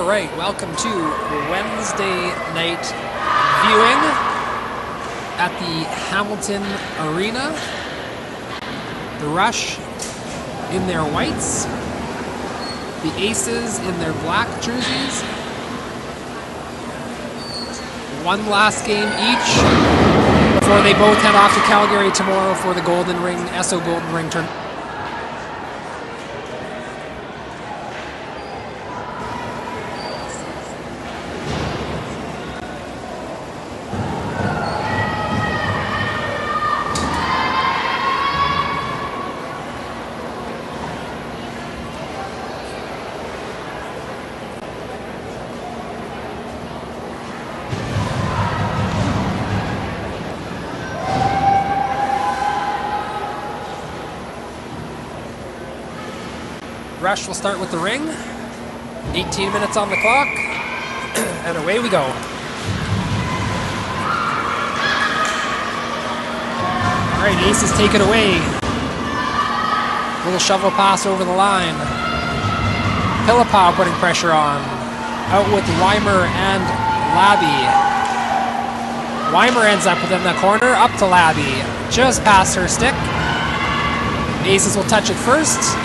right, welcome to Wednesday night viewing at the Hamilton Arena. The Rush in their whites, the Aces in their black jerseys. One last game each before they both head off to Calgary tomorrow for the Golden Ring, SO Golden Ring tournament. Rush will start with the ring. 18 minutes on the clock, and away we go. All right, Aces take it away. Little shovel pass over the line. Pilipow putting pressure on. Out with Weimer and Labby. Weimer ends up within the corner, up to Labby. Just past her stick. Aces will touch it first.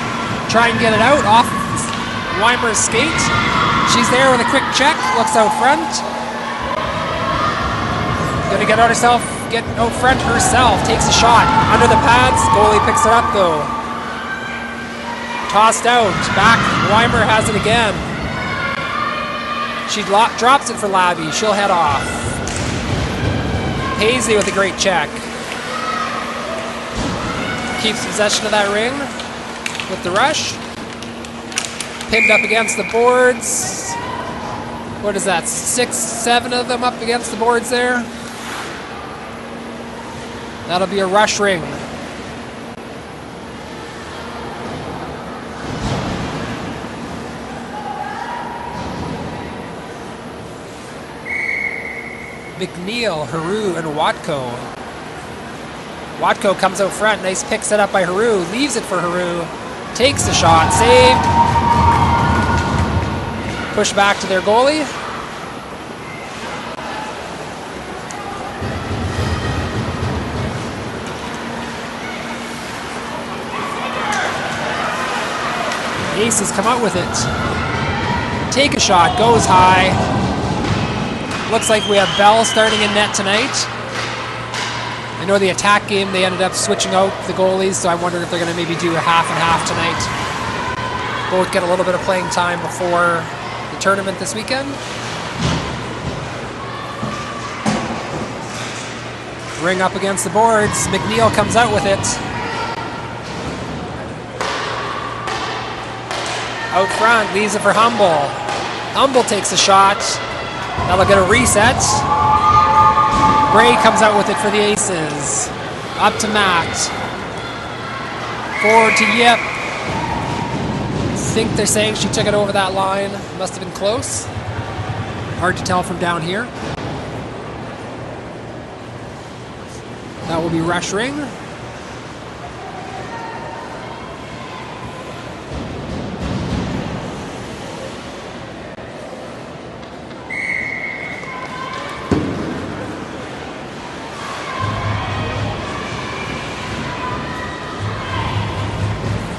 Try and get it out off Weimer's skate. She's there with a quick check, looks out front. Gonna get out front herself, takes a shot. Under the pads, goalie picks it up though. Tossed out, back, Weimer has it again. She drops it for Labby, she'll head off. Paisley with a great check. Keeps possession of that ring with the Rush. Pinned up against the boards. What is that, 6, 7 of them up against the boards there? That'll be a Rush ring. McNeil, Haru, and Watko. Watko comes out front, nice pick set up by Haru, leaves it for Haru, takes the shot, saved. Push back to their goalie. Aces come out with it. Take a shot, goes high. Looks like we have Bell starting in net tonight. I know the attack game, they ended up switching out the goalies, so I wonder if they're going to maybe do a half and half tonight. Both get a little bit of playing time before the tournament this weekend. Ring up against the boards. McNeil comes out with it. Out front, leaves it for Humble. Humble takes a shot. That'll get a reset. Bray comes out with it for the Aces. Up to Matt. Forward to Yip. I think they're saying she took it over that line. Must have been close. Hard to tell from down here. That will be Rush ring.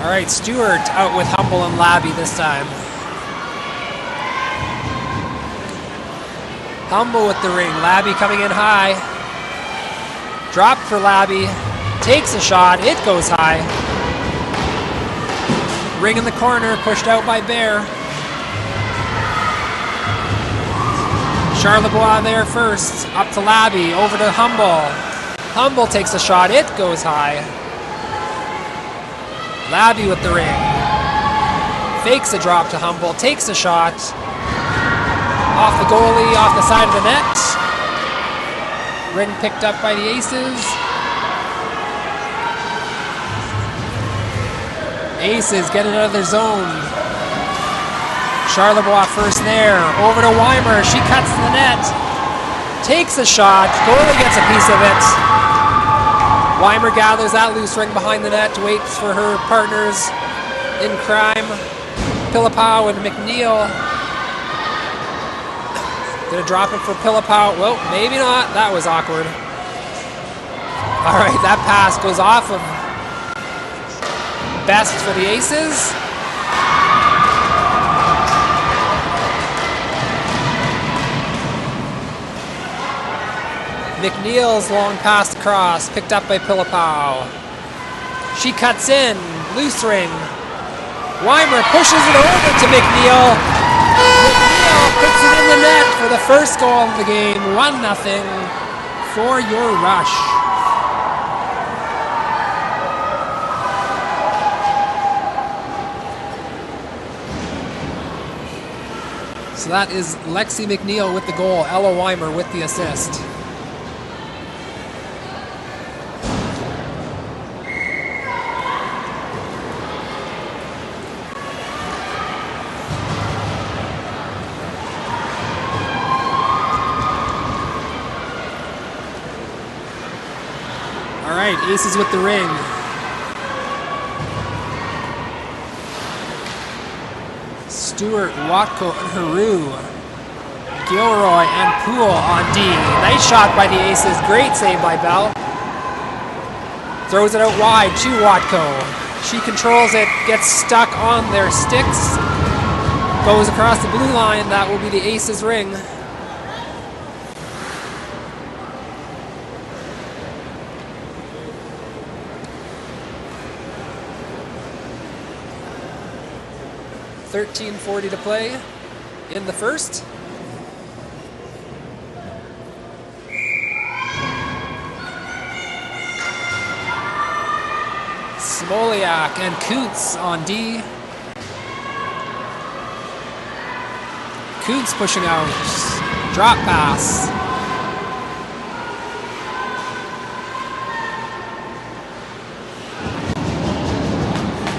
All right, Stewart out with Humble and Labby this time. Humble with the ring, Labby coming in high. Drop for Labby, takes a shot, it goes high. Ring in the corner, pushed out by Bear. Charlebois there first, up to Labby, over to Humble. Humble takes a shot, it goes high. Labby with the ring. Fakes a drop to Humble, takes a shot. Off the goalie, off the side of the net. Ring picked up by the Aces. Aces get it out of their zone. Charlebois first there. Over to Weimer, she cuts to the net. Takes a shot, goalie gets a piece of it. Weimer gathers that loose ring behind the net, waits for her partners in crime, Pilipow and McNeil. Gonna drop it for Pilipow. Well, maybe not. That was awkward. All right, that pass goes off of Best for the Aces. McNeil's long pass across, picked up by Pilipow. She cuts in, loose ring. Weimer pushes it over to McNeil. McNeil puts it in the net for the first goal of the game. 1-0 for your Rush. So that is Lexi McNeil with the goal, Ella Weimer with the assist. All right, Aces with the ring. Stewart, Watko, and Haru. Gilroy and Poole on D. Nice shot by the Aces. Great save by Bell. Throws it out wide to Watko. She controls it, gets stuck on their sticks. Goes across the blue line. That will be the Aces ring. .13:40 to play in the first. Smoliak and Kuntz on D. Kuntz pushing out. Drop pass.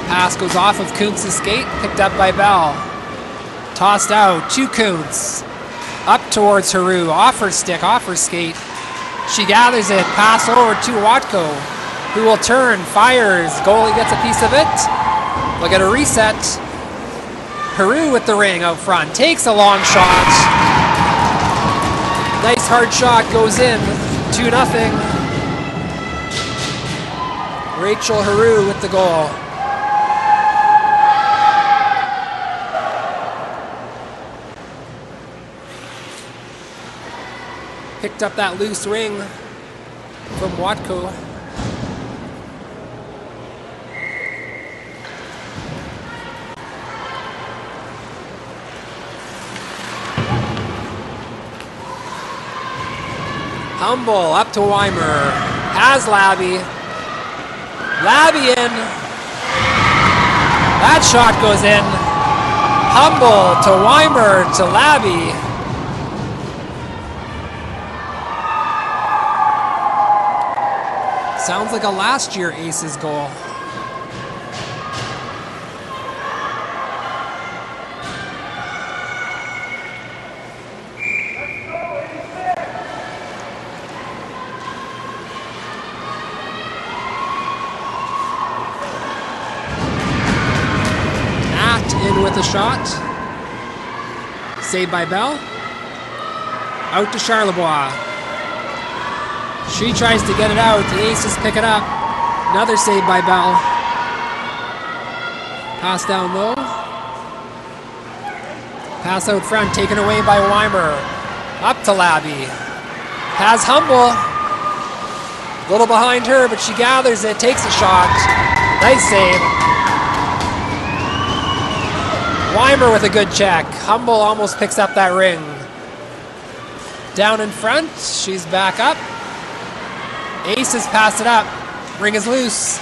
Pass goes off of Kuntz's skate, picked up by Bell. Tossed out to Kuntz. Up towards Haru, off her stick, off her skate. She gathers it, pass over to Watko, who will turn, fires, goalie gets a piece of it. We'll get a reset. Haru with the ring out front, takes a long shot. Nice hard shot, goes in, 2-0. Rachel Haru with the goal. Picked up that loose ring from Watko. Humble up to Weimer. Has Labby. Labby in. That shot goes in. Humble to Weimer to Labby. Sounds like a last year Aces goal. Act in with a shot. Saved by Bell. Out to Charlebois. She tries to get it out. The Aces pick it up. Another save by Bell. Pass down low. Pass out front, taken away by Weimer. Up to Labby. Has Humble. A little behind her, but she gathers it, takes a shot. Nice save. Weimer with a good check. Humble almost picks up that ring. Down in front, she's back up. Aces pass it up. Ring is loose.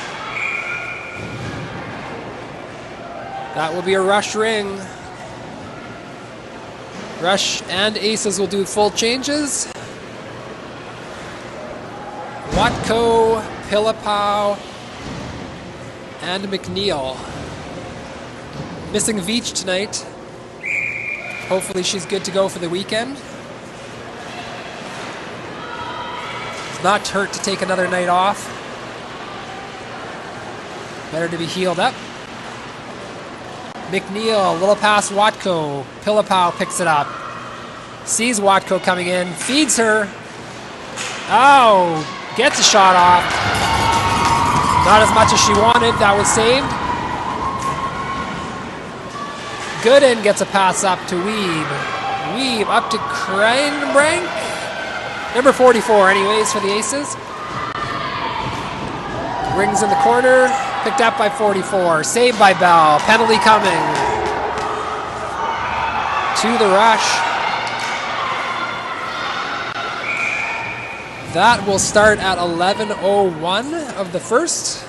That will be a Rush ring. Rush and Aces will do full changes. Watko, Pilipow, and McNeil. Missing Veach tonight. Hopefully she's good to go for the weekend. Not hurt to take another night off. Better to be healed up. McNeil, little pass Watko. Pilipow picks it up. Sees Watko coming in, feeds her. Oh, gets a shot off. Not as much as she wanted. That was saved. Gooden gets a pass up to Weeb. Weeb up to Kreinbrink. Number 44 anyways for the Aces. Rings in the corner. Picked up by 44. Saved by Bell. Penalty coming. To the rush. That will start at 11:01 of the first.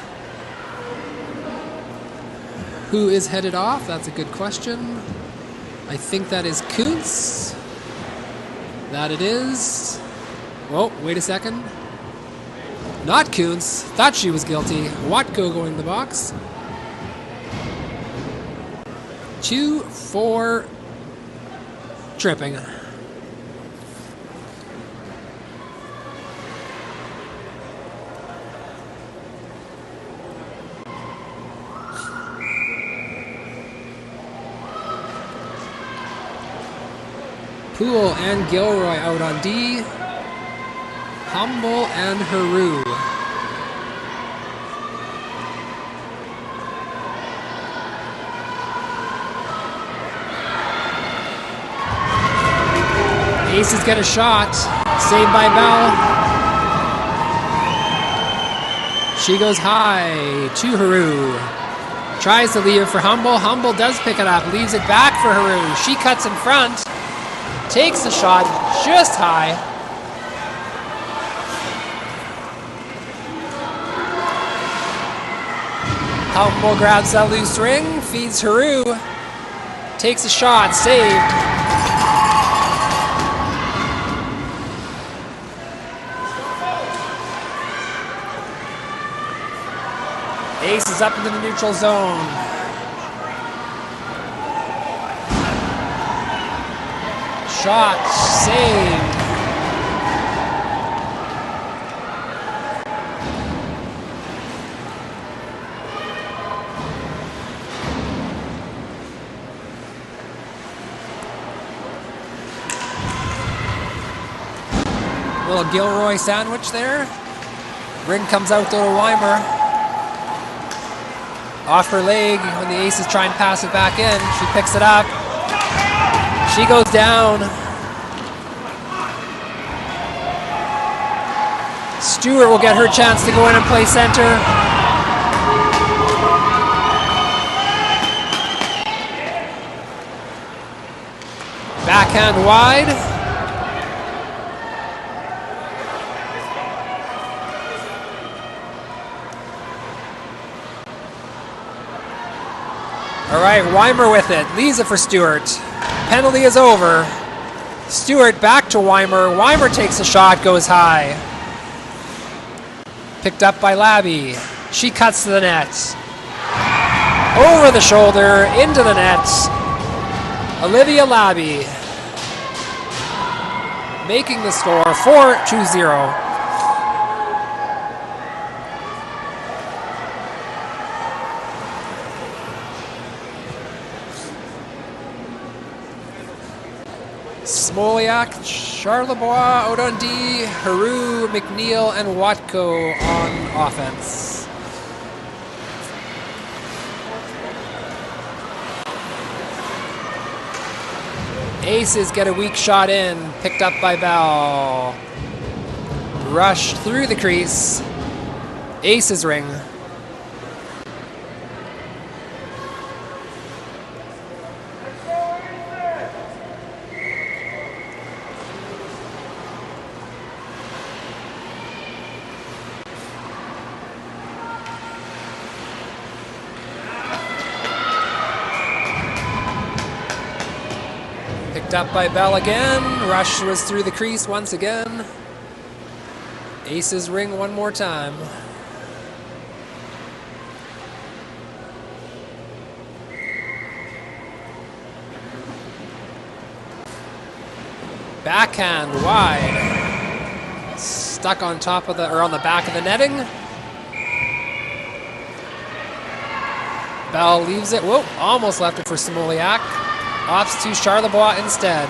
Who is headed off? That's a good question. I think that is Kuntz. That it is. Whoa, wait a second. Not Kuntz. Thought she was guilty. Watko going in the box. 2 for tripping. Poole and Gilroy out on D. Humble and Haru. Aces get a shot. Saved by Bell. She goes high to Haru. Tries to leave it for Humble. Humble does pick it up. Leaves it back for Haru. She cuts in front. Takes the shot just high. Humble grabs that loose ring, feeds Haru. Takes a shot, saved. Ace is up into the neutral zone. Shot, saved. Little Gilroy sandwich there. Ring comes out though to Weimer. Off her leg when the Aces try and pass it back in. She picks it up. She goes down. Stewart will get her chance to go in and play center. Backhand wide. All right, Weimer with it. Leaves it for Stewart. Penalty is over. Stewart back to Weimer. Weimer takes a shot, goes high. Picked up by Labby. She cuts to the net. Over the shoulder, into the net. Olivia Labby making the score 4-0. Smoliak, Charlebois, Odondi, Haru, McNeil, and Watko on offense. Aces get a weak shot in, picked up by Bell. Rushed through the crease. Aces ring. Up by Bell again. Rush was through the crease once again. Aces ring one more time. Backhand wide. Stuck on top of the, or on the back of the netting. Bell leaves it. Whoa, almost left it for Smoliak. Ops to Charlebois instead.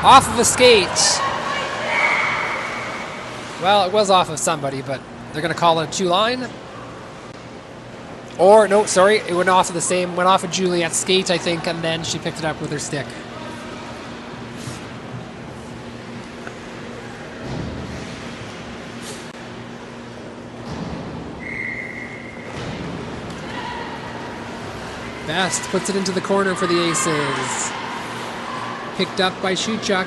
Off of a skate. Well, it was off of somebody, but they're going to call it a two-line. Or, no, sorry, it went off of the same, went off of Juliet's skate, I think, and then she picked it up with her stick. Best puts it into the corner for the Aces. Picked up by Shuchuk.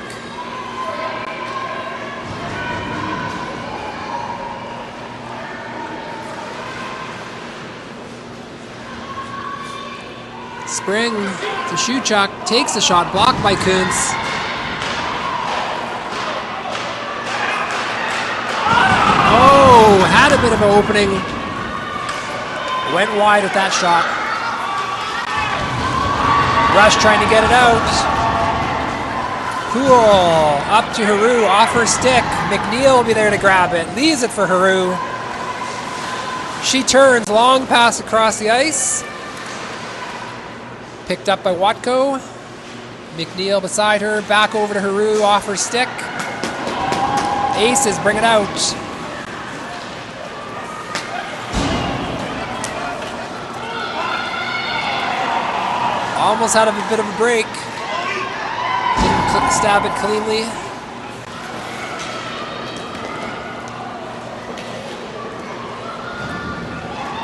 Spring to Shuchuk. Takes a shot. Blocked by Kuntz. Oh, had a bit of an opening. Went wide with that shot. Rush trying to get it out. Cool. Up to Haru. Off her stick. McNeil will be there to grab it. Leaves it for Haru. She turns. Long pass across the ice. Picked up by Watko. McNeil beside her. Back over to Haru. Off her stick. Aces bring it out. Almost had a bit of a break. Didn't stab it cleanly.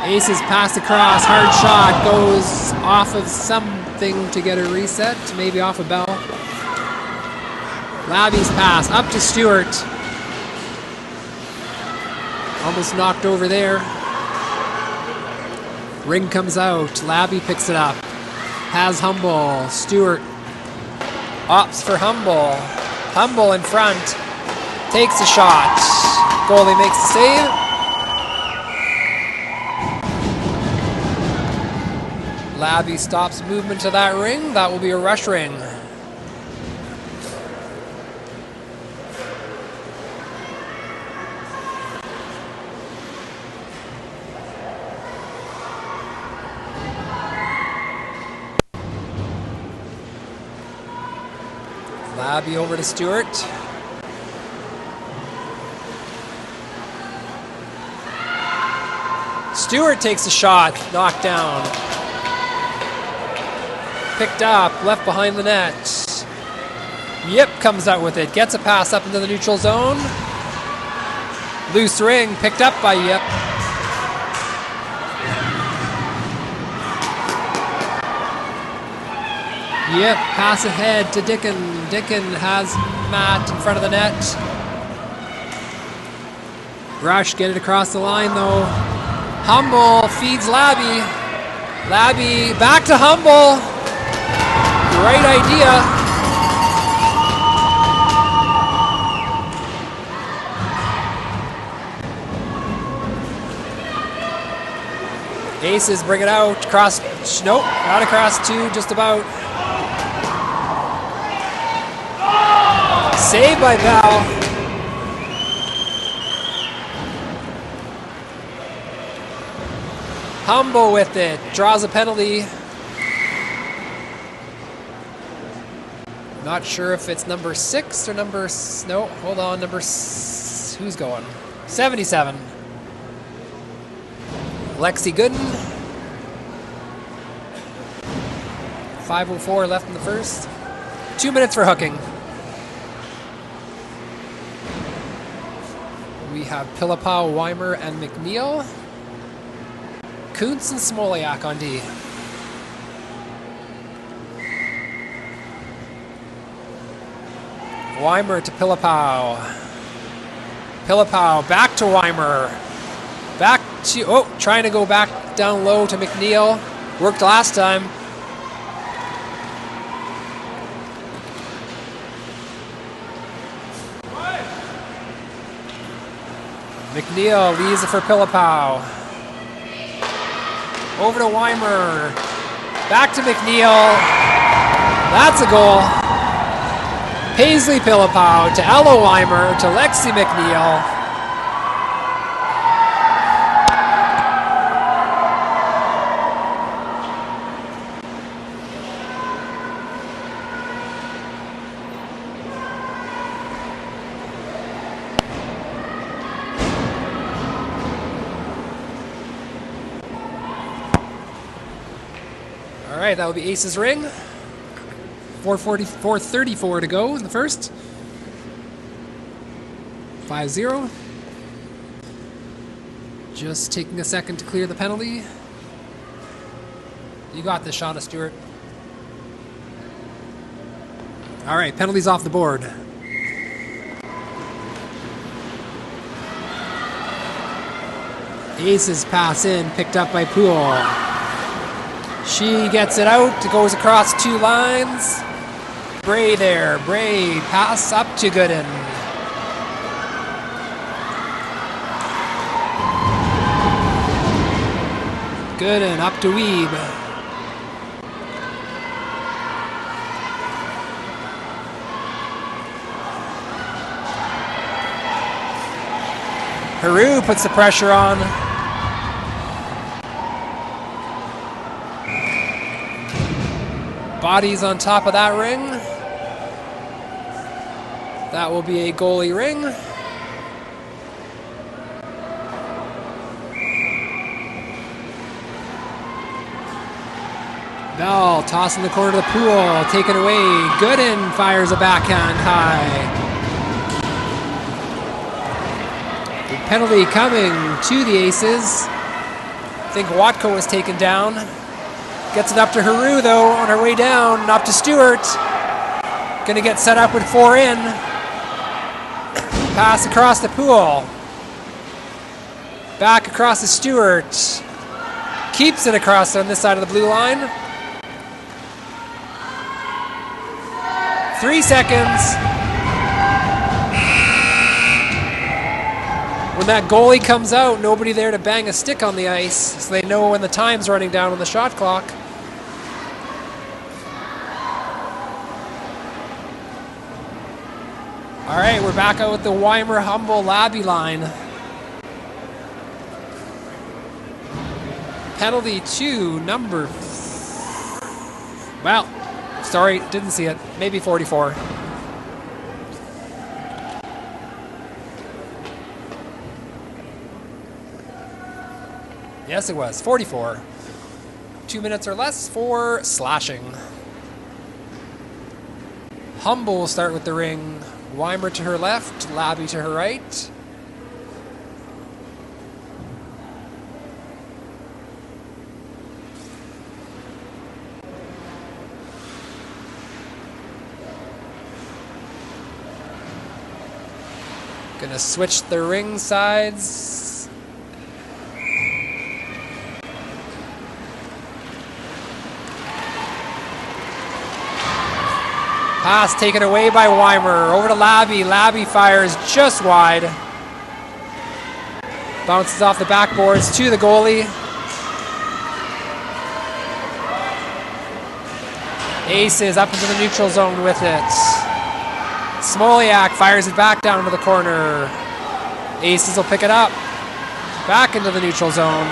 Aces pass across. Hard shot. Goes off of something to get a reset. Maybe off a bell. Labby's pass. Up to Stewart. Almost knocked over there. Ring comes out. Labby picks it up. Has Humble. Stewart opts for Humble. Humble in front. Takes a shot. Goalie makes the save. Labby stops movement to that ring. That will be a rush ring. Labby over to Stewart. Stewart takes a shot, knocked down. Picked up, left behind the net. Yip comes out with it, gets a pass up into the neutral zone. Loose ring, picked up by Yip. Yep, pass ahead to Dickon. Dickon has Matt in front of the net. Rush, get it across the line though. Humble feeds Labby. Labby back to Humble. Right idea. Aces bring it out. Cross, nope, not across two, just about. Saved by Val. Humble with it. Draws a penalty. Not sure if it's number 6 or number... No, hold on. Who's going? 77. Lexi Gooden. 5:04 left in the first. 2 minutes for hooking. We have Pilipow, Weimer, and McNeil. Kuntz and Smolyak on D. Weimer to Pilipow. Pilipow back to Weimer. Back to... Oh, trying to go back down low to McNeil. Worked last time. McNeil leaves it for Pilipow. Over to Weimer. Back to McNeil. That's a goal. Paisley Pilipow to Ella Weimer to Lexi McNeil. right, that will be Ace's ring. 4:34 to go in the first. 5-0. Just taking a second to clear the penalty. You got this, Shauna Stewart. All right, penalties off the board. Ace's pass in, picked up by Poole. She gets it out, it goes across 2 lines. Bray there, Bray, pass up to Gooden. Gooden up to Weeb. Haru puts the pressure on. Bodies on top of that ring. That will be a goalie ring. Bell tossing the corner to the Pool, taken away. Gooden fires a backhand high. The penalty coming to the Aces. I think Watko was taken down. Gets it up to Haru though on her way down, up to Stewart. Gonna get set up with 4 in. Pass across the Pool. Back across to Stewart. Keeps it across on this side of the blue line. 3 seconds. When that goalie comes out, nobody there to bang a stick on the ice, so they know when the time's running down on the shot clock. All right, we're back out with the Weimer Humble Labby line. Penalty to number... Well, sorry, didn't see it. Maybe 44. Yes, it was. 44. 2 minutes or less for slashing. Humble will start with the ring. Weimer to her left, Labby to her right. Gonna switch the ring sides. Pass taken away by Weimer. Over to Labby. Labby fires just wide. Bounces off the backboards to the goalie. Aces up into the neutral zone with it. Smoliak fires it back down into the corner. Aces will pick it up. Back into the neutral zone.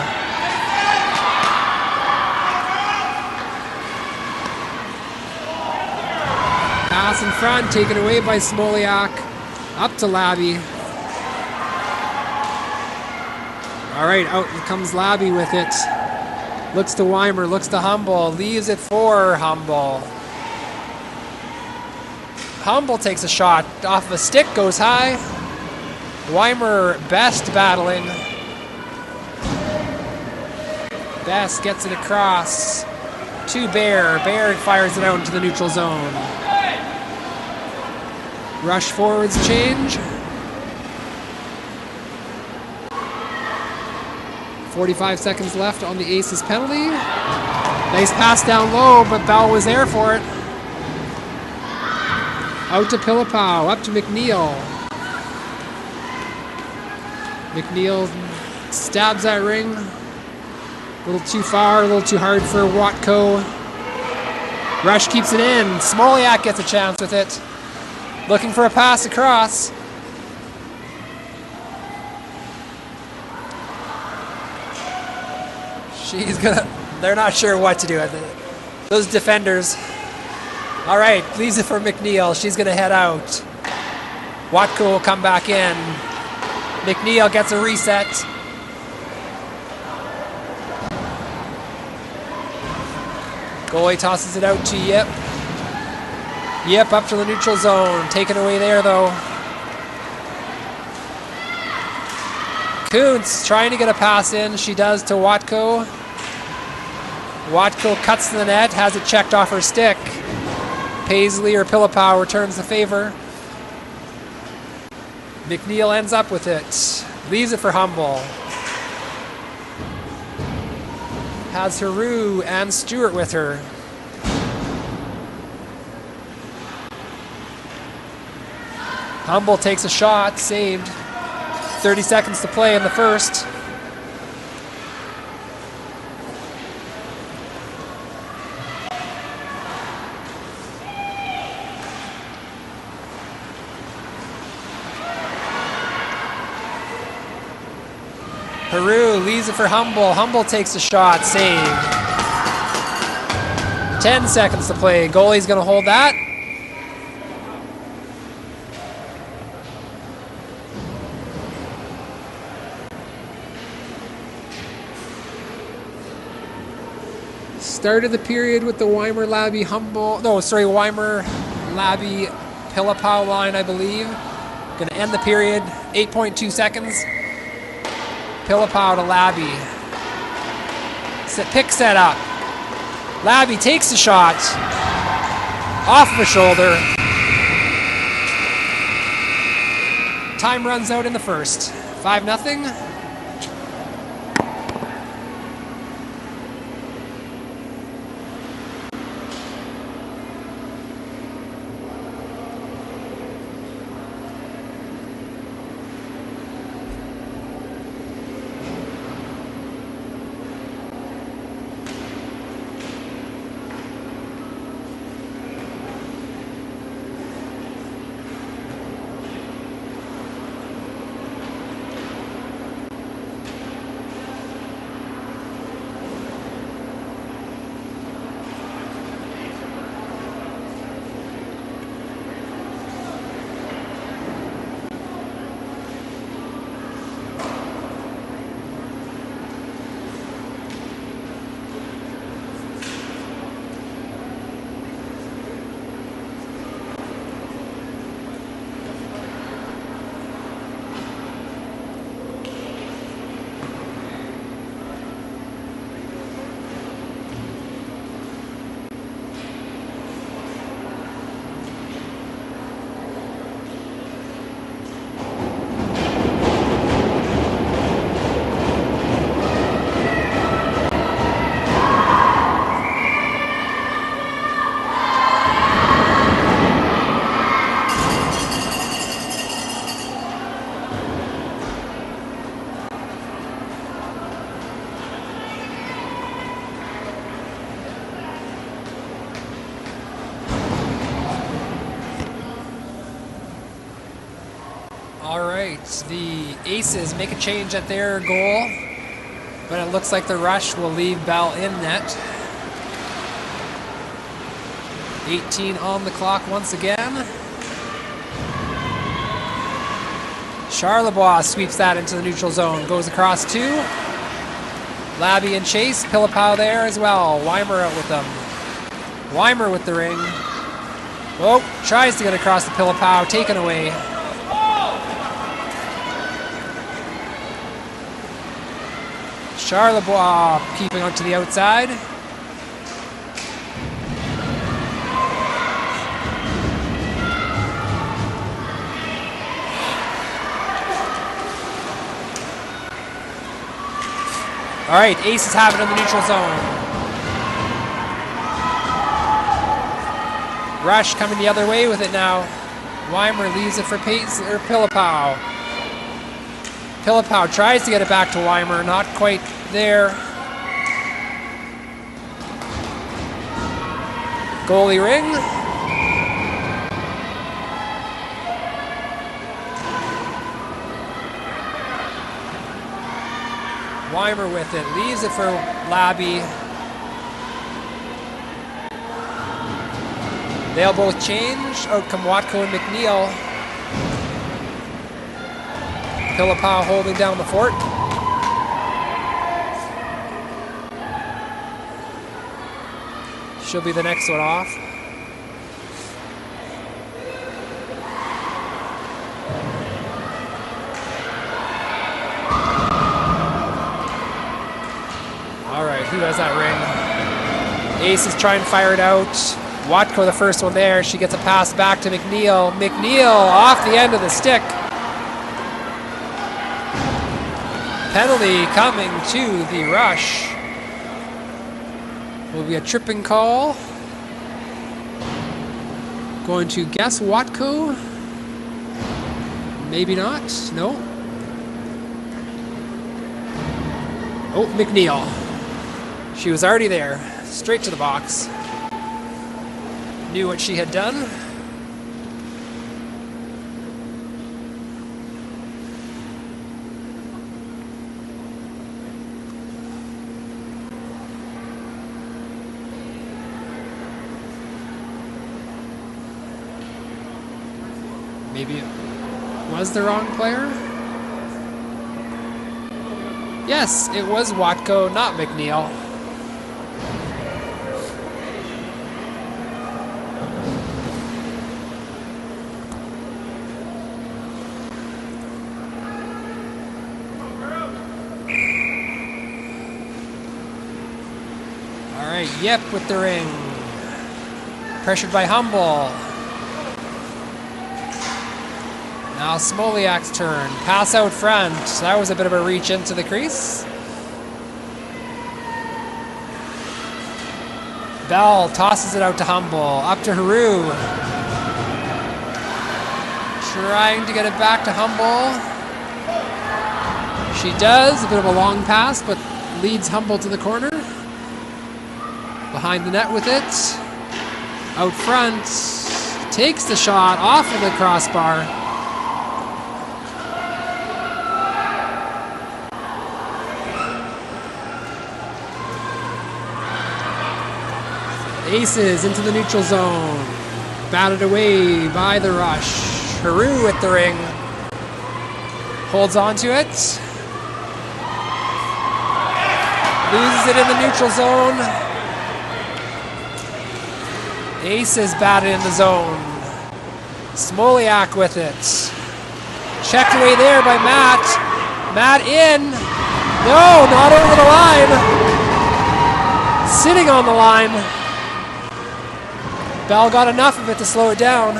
Pass in front, taken away by Smoliak. Up to Labby. All right, out comes Labby with it. Looks to Weimer, looks to Humble. Leaves it for Humble. Humble takes a shot off of a stick, goes high. Weimer, Best battling. Best gets it across to Bear. Bear fires it out into the neutral zone. Rush forwards change. 45 seconds left on the Aces penalty. Nice pass down low, but Bell was there for it. Out to Pilipow, up to McNeil. McNeil stabs that ring. A little too far, a little too hard for Watko. Rush keeps it in. Smoliak gets a chance with it. Looking for a pass across. They're not sure what to do with it. Those defenders. All right, leaves it for McNeil. She's gonna head out. Watko will come back in. McNeil gets a reset. Goalie tosses it out to Yip. Yip up to the neutral zone. Taken away there, though. Kuntz trying to get a pass in. She does to Watko. Watko cuts to the net, has it checked off her stick. Paisley or Pilipow returns the favor. McNeil ends up with it. Leaves it for Humble. Has Haru and Stewart with her. Humble takes a shot, saved. 30 seconds to play in the first. Haru leaves it for Humble. Humble takes a shot, saved. 10 seconds to play. Goalie's going to hold that. Started the period with the Weimer, Labby, Humble. No, sorry, Weimer, Labby, Pilipow line, I believe. Going to end the period. 8.2 seconds. Pilipow to Labby. Pick set up. Labby takes the shot. Off the shoulder. Time runs out in the first. 5-0. The Aces make a change at their goal, but it looks like the rush will leave Bell in net. 18 on the clock once again. Charlebois sweeps that into the neutral zone, goes across two. Labby and Chase, Pilipow there as well. Weimer out with them. Weimer with the ring. Oh, tries to get across the Pilipow, taken away. Charlebois keeping on to the outside. All right, Aces have it in the neutral zone. Rush coming the other way with it now. Weimer leaves it for Pilipow. Pilipow tries to get it back to Weimer, not quite there. Goalie ring. Weimer with it, leaves it for Labby. They'll both change. Out come Watko and McNeil. Pilipow holding down the fort. She'll be the next one off. All right, who has that ring? Ace is trying to fire it out. Watko, the first one there. She gets a pass back to McNeil. McNeil off the end of the stick. Penalty coming to the rush. Will be a tripping call. Going to guess Watko. Maybe not. No. Oh, McNeil. She was already there. Straight to the box. Knew what she had done. Maybe it was the wrong player? Yes, it was Watko, not McNeil. Yep, with the ring. Pressured by Humble. Now Smoliak's turn. Pass out front. That was a bit of a reach into the crease. Bell tosses it out to Humble. Up to Haru. Trying to get it back to Humble. She does. A bit of a long pass, but leads Humble to the corner. Behind the net with it. Out front. Takes the shot off of the crossbar. Aces into the neutral zone. Batted away by the rush. Haru at the ring. Holds on to it. Loses it in the neutral zone. Aces batted in the zone. Smoliak with it. Checked away there by Matt. Matt in. No, not over the line. Sitting on the line. Bell got enough of it to slow it down.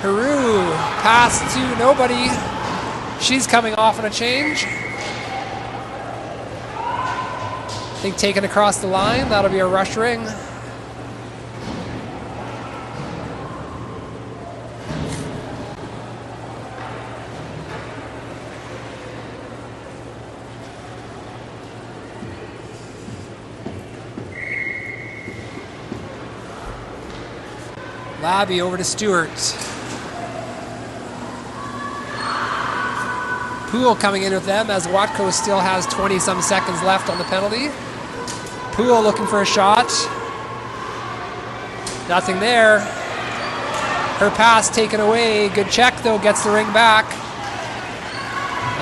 Haru pass to nobody. She's coming off on a change. I think taken across the line. That'll be a rush ring. Labby over to Stewart. Poole coming in with them as Watko still has 20-some seconds left on the penalty. Poole looking for a shot. Nothing there. Her pass taken away. Good check though, gets the ring back.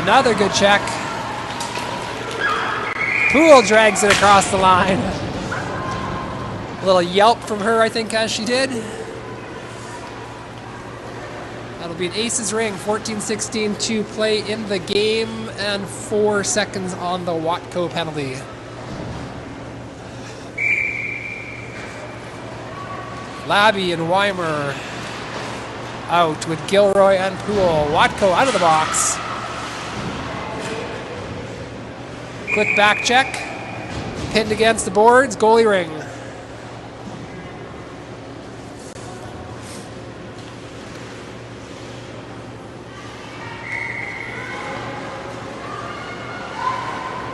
Another good check. Poole drags it across the line. A little yelp from her, I think, as she did. That'll be an aces ring. 14-16 to play in the game and 4 seconds on the Watko penalty. Labby and Weimer out with Gilroy and Poole. Watko out of the box. Quick back check. Pinned against the boards. Goalie ring.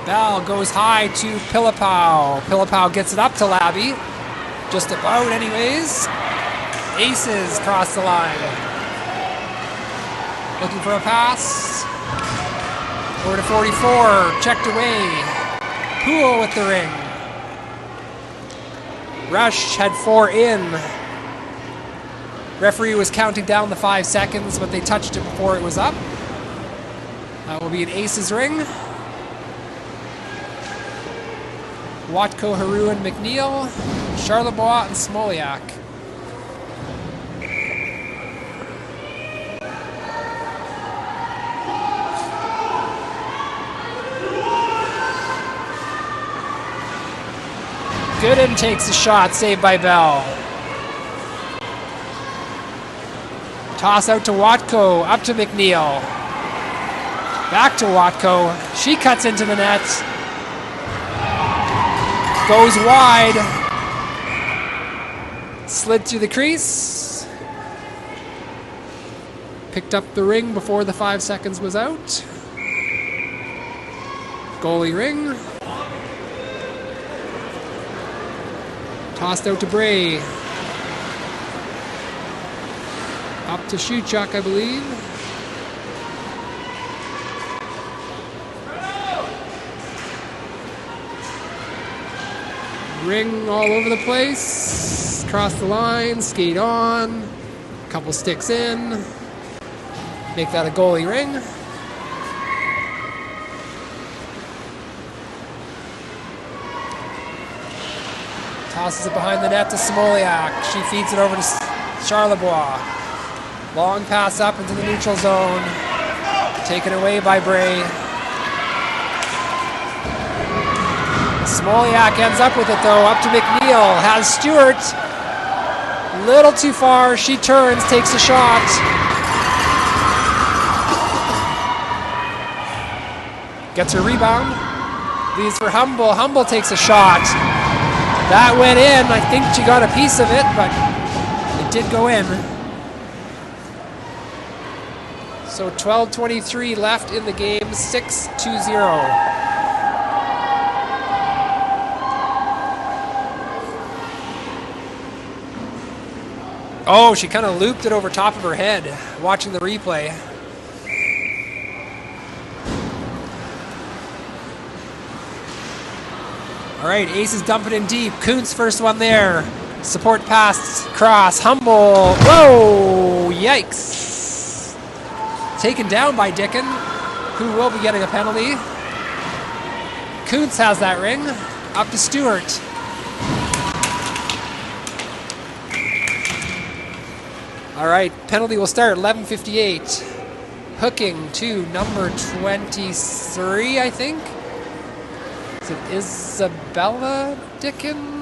Bell goes high to Pilipau. Pilipau gets it up to Labby. Just about anyways. Aces cross the line. Looking for a pass. Over to 44. Checked away. Poole with the ring. Rush had 4 in. Referee was counting down the 5 seconds, but they touched it before it was up. That will be an aces ring. Watko, Haru, and McNeil, Charlebois, and Smoliak. Gooden takes a shot, saved by Bell. Toss out to Watko, up to McNeil. Back to Watko. She cuts into the net. Goes wide. Slid through the crease. Picked up the ring before the 5 seconds was out. Goalie ring. Tossed out to Bray. Up to Shuchuk, I believe. Ring all over the place. Cross the line, skate on. Couple sticks in. Make that a goalie ring. Tosses it behind the net to Smoliak. She feeds it over to Charlebois. Long pass up into the neutral zone. Taken away by Bray. Smoliak ends up with it though. Up to McNeil. Has Stewart. Little too far. She turns, takes a shot. Gets her rebound. Leaves for Humble. Humble takes a shot. That went in. I think she got a piece of it, but it did go in. So 12:23 left in the game, 6-0. Oh, she kind of looped it over top of her head, watching the replay. All right, Aces dump it in deep. Kuntz first one there. Support pass, cross, Humble. Whoa, yikes. Taken down by Dickin, who will be getting a penalty. Kuntz has that ring. Up to Stewart. All right, penalty will start 11:58. Hooking to number 23, I think. Is it Isabella Dickin?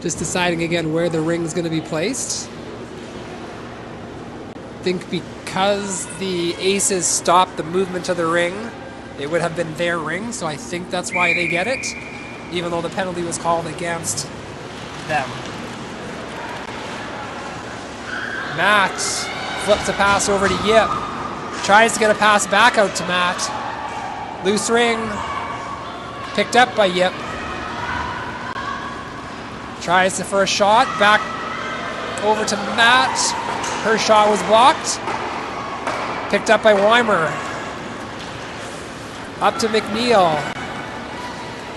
Just deciding again where the ring's going to be placed. I think because the Aces stopped the movement of the ring, it would have been their ring, so I think that's why they get it, even though the penalty was called against them. Matt flips a pass over to Yip. Tries to get a pass back out to Matt. Loose ring. Picked up by Yip. Tries for a shot, back over to Matt. Her shot was blocked. Picked up by Weimer. Up to McNeil.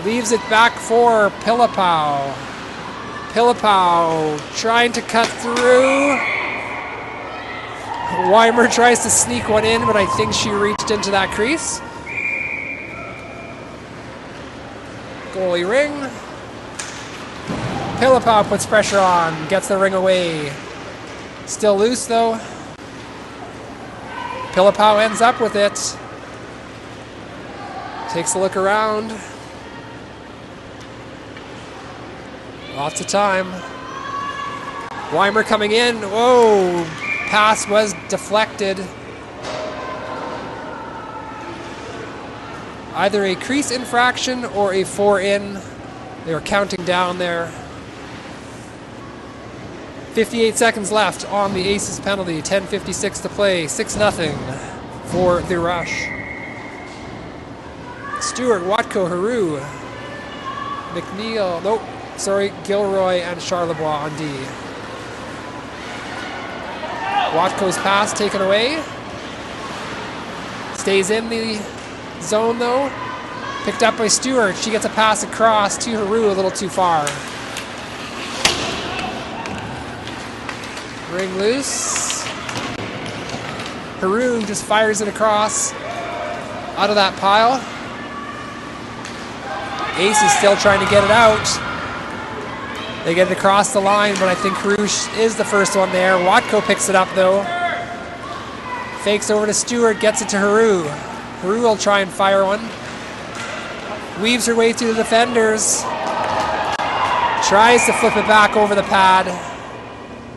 Leaves it back for Pilipau. Pilipau trying to cut through. Weimer tries to sneak one in, but I think she reached into that crease. Goalie ring. Pilipau puts pressure on, gets the ring away. Still loose though. Pilipau ends up with it. Takes a look around. Lots of time. Weimer coming in. Whoa! Pass was deflected. Either a crease infraction or a 4-in. They were counting down there. 58 seconds left on the Aces penalty. 10:56 to play. 6-0 for the Rush. Stewart, Watko, Haru. McNeil. Nope. Gilroy and Charlebois on D. Watko's pass taken away. Stays in the zone though. Picked up by Stewart. She gets a pass across to Haru a little too far. Ring loose. Haru just fires it across out of that pile. Ace is still trying to get it out. They get it across the line, but I think Haru is the first one there. Watko picks it up though. Fakes over to Stewart, gets it to Haru. Haru will try and fire one. Weaves her way through the defenders. Tries to flip it back over the pad.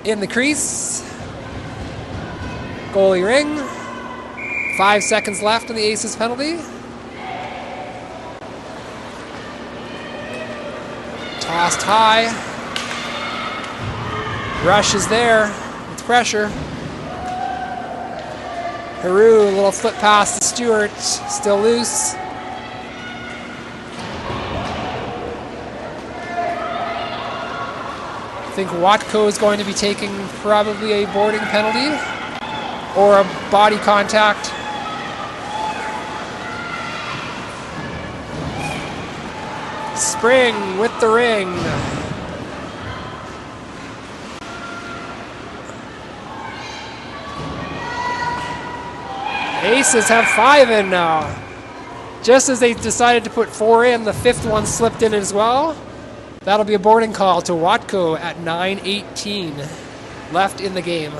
In the crease. Goalie ring. 5 seconds left on the Aces penalty. Tossed high. Rush is there with pressure. Haru, a little flip pass to Stewart. Still loose. I think Watko is going to be taking probably a boarding penalty or a body contact. Spring with the ring. Aces have 5 in now. Just as they decided to put 4 in, the 5th one slipped in as well. That'll be a boarding call to Watko at 9:18 left in the game.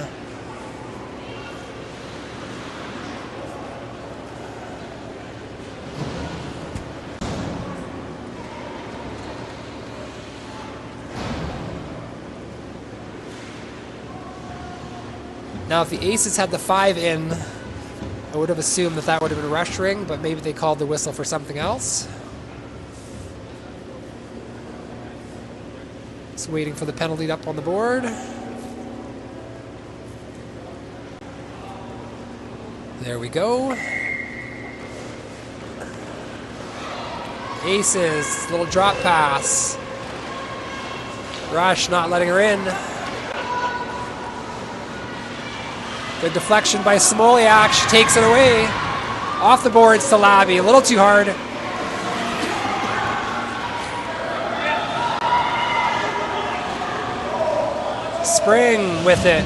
Now, if the Aces had the 5 in, I would have assumed that that would have been a rush ring, but maybe they called the whistle for something else. Just waiting for the penalty up on the board. There we go. Aces, little drop pass. Rush not letting her in. Good deflection by Smoliak. She takes it away. Off the boards to Labby. A little too hard. Spring with it.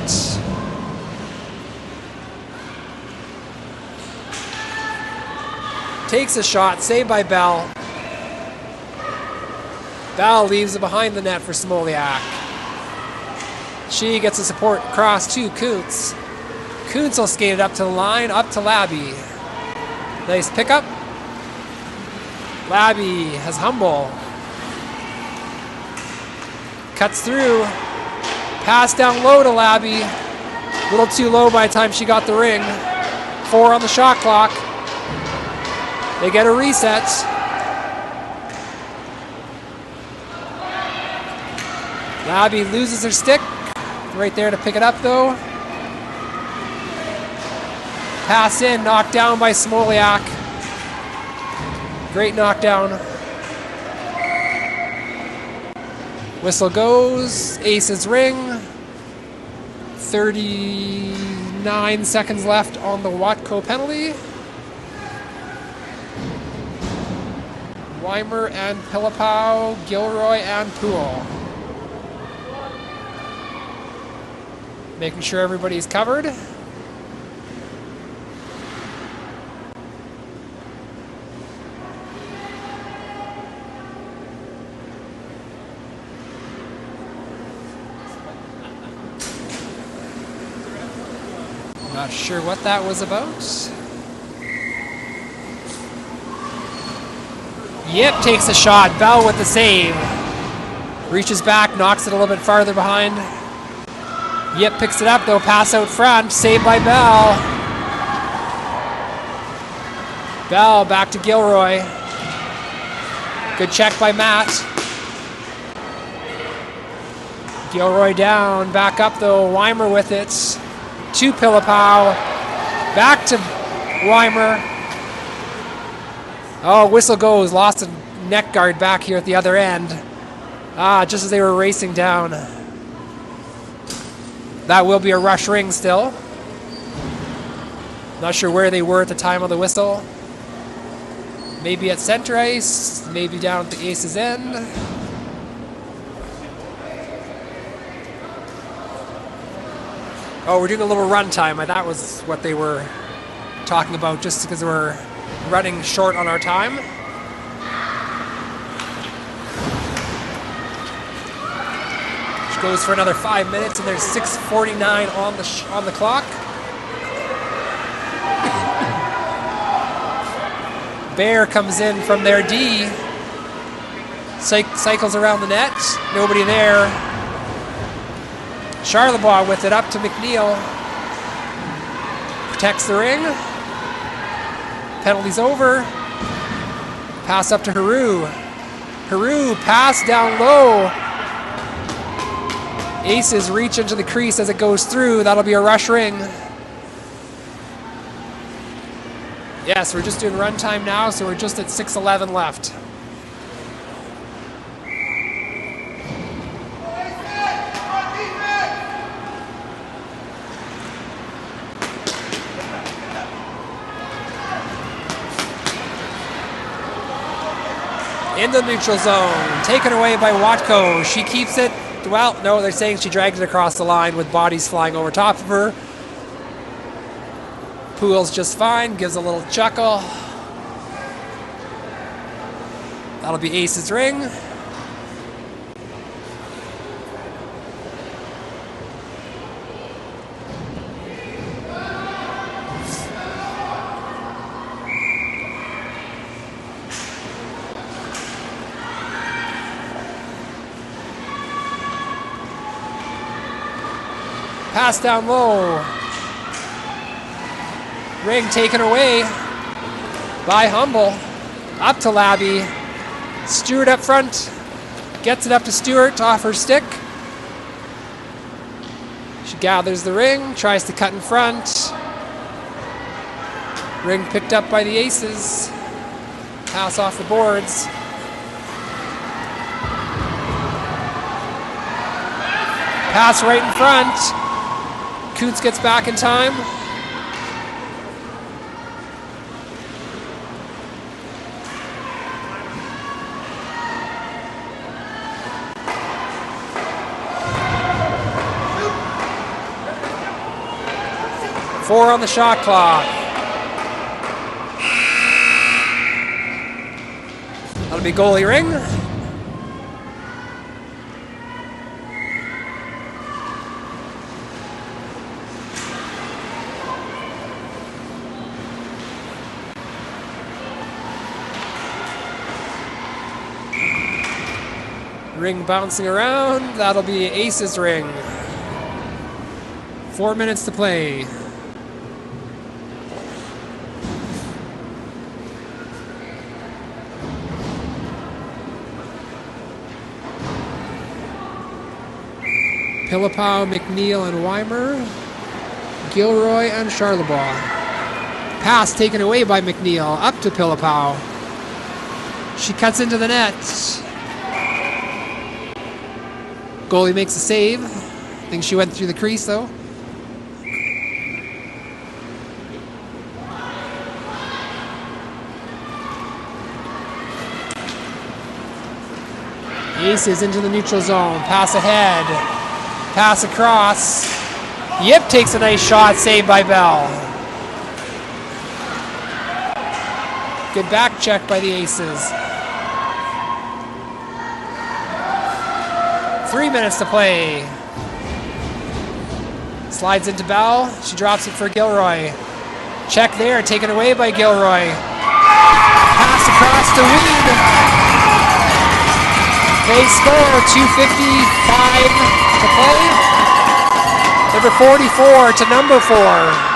Takes a shot. Saved by Bell. Bell leaves it behind the net for Smoliak. She gets a support cross to Kuntz. Kuntz will skate it up to the line, up to Labby. Nice pickup. Labby has Humble. Cuts through. Pass down low to Labby. A little too low by the time she got the ring. 4 on the shot clock. They get a reset. Labby loses her stick. Right there to pick it up though. Pass in, knocked down by Smoliak. Great knockdown. Whistle goes. Aces ring. 39 seconds left on the Watko penalty. Weimer and Pilipow, Gilroy and Poole. Making sure everybody's covered. Not sure what that was about. Yip takes a shot. Bell with the save. Reaches back, knocks it a little bit farther behind. Yip picks it up though. Pass out front. Saved by Bell. Bell back to Gilroy. Good check by Matt. Gilroy down. Back up though. Weimer with it. To Pilipow. Back to Weimer. Oh, whistle goes. Lost a neck guard back here at the other end. Just as they were racing down. That will be a rush ring still. Not sure where they were at the time of the whistle. Maybe at center ice, maybe down at the Ace's end. Oh, we're doing a little run time. That was what they were talking about, just because we're running short on our time. Which goes for another 5 minutes, and there's 6:49 on the clock. Bear comes in from their D, cycles around the net, nobody there. Charlebois with it up to McNeil. Protects the ring. Penalty's over. Pass up to Haru. Haru, pass down low. Aces reach into the crease as it goes through. That'll be a rush ring. Yes, we're just doing run time now, so we're just at 6:11 left. In the neutral zone, taken away by Watko. She keeps it. Well, no, they're saying she dragged it across the line with bodies flying over top of her. Pool's just fine, gives a little chuckle. That'll be Ace's ring. Pass down low. Ring taken away by Humble. Up to Labby. Stewart up front. Gets it up to Stewart off her stick. She gathers the ring. Tries to cut in front. Ring picked up by the Aces. Pass off the boards. Pass right in front. Kuntz gets back in time. Four on the shot clock. That'll be goalie ring. Ring bouncing around. That'll be Ace's ring. 4 minutes to play. Philippou, McNeil, and Weimer. Gilroy and Charlebois. Pass taken away by McNeil. Up to Philippou. She cuts into the net. Goalie makes a save. I think she went through the crease though. Aces into the neutral zone. Pass ahead. Pass across. Yip takes a nice shot. Saved by Bell. Good back check by the Aces. 3 minutes to play. Slides into Bell. She drops it for Gilroy. Check there, taken away by Gilroy. Pass across to Weed. They score. 2:55 to play. Number 44 to number 4.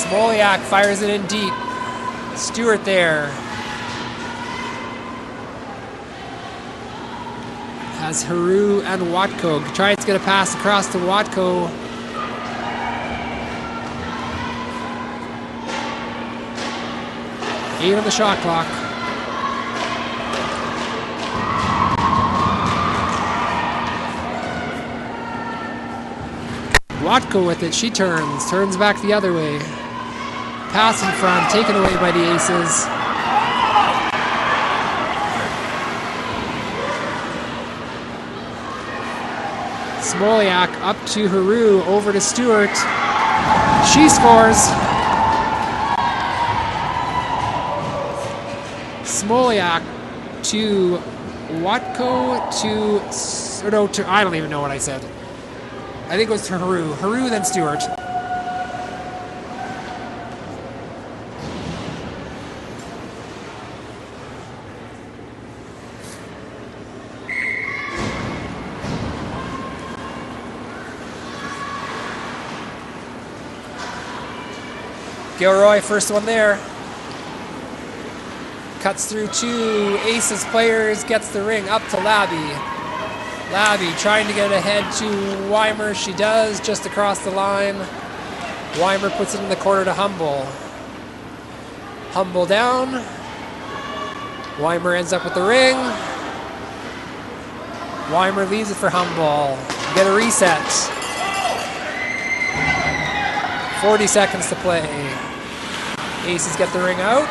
Smoliak fires it in deep. Stewart there. Has Haru and Watko. Tries to get a pass across to Watko. Eight on the shot clock. Watko with it. She turns back the other way. Pass in front, taken away by the Aces. Smoliak up to Haru, over to Stewart. She scores. Smoliak to Watko to I don't even know what I said. I think it was to Haru. Haru, then Stewart. Gilroy, first one there. Cuts through two Aces players, gets the ring up to Labby. Labby trying to get ahead to Weimer. She does, just across the line. Weimer puts it in the corner to Humble. Humble down. Weimer ends up with the ring. Weimer leaves it for Humble. Get a reset. 40 seconds to play. Aces get the ring out.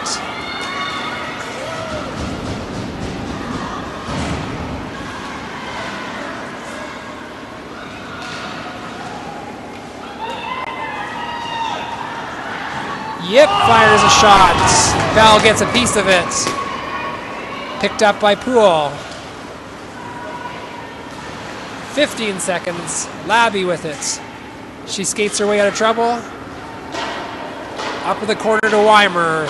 Yip fires a shot. Val gets a piece of it. Picked up by Poole. 15 seconds. Labby with it. She skates her way out of trouble. Up in the corner to Weimer.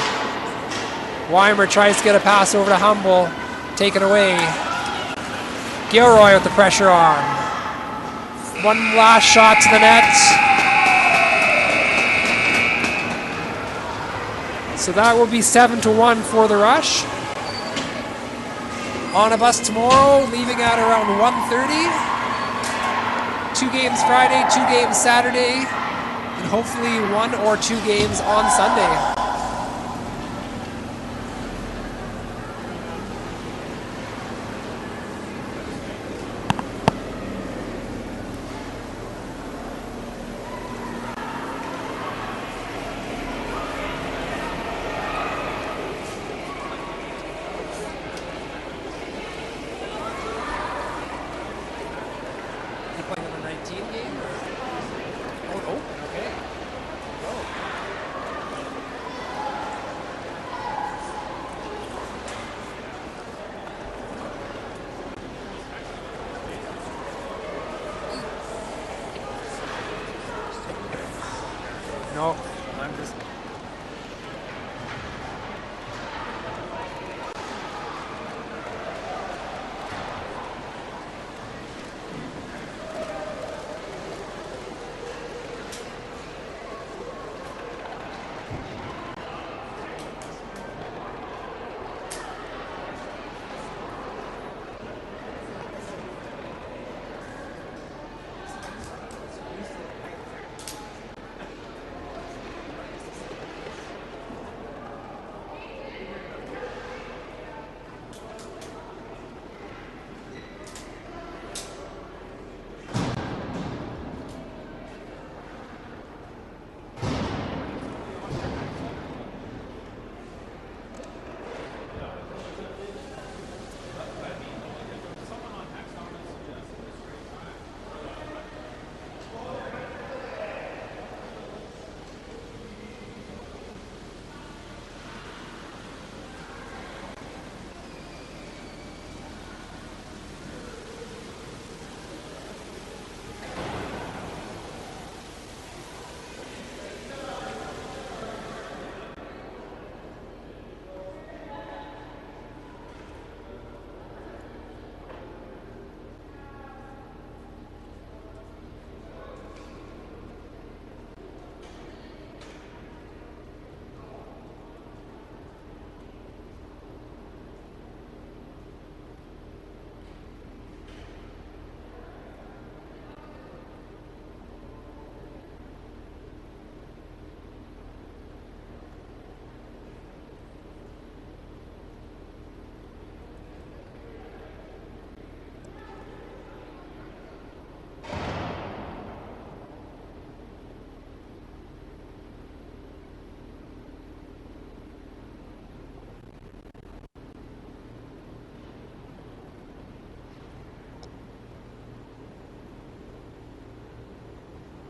Weimer tries to get a pass over to Humble. Taken away. Gilroy with the pressure on. One last shot to the net. So that will be 7-1 for the Rush. On a bus tomorrow, leaving at around 1:30. 2 games Friday, 2 games Saturday, and hopefully 1 or 2 games on Sunday. No, I'm just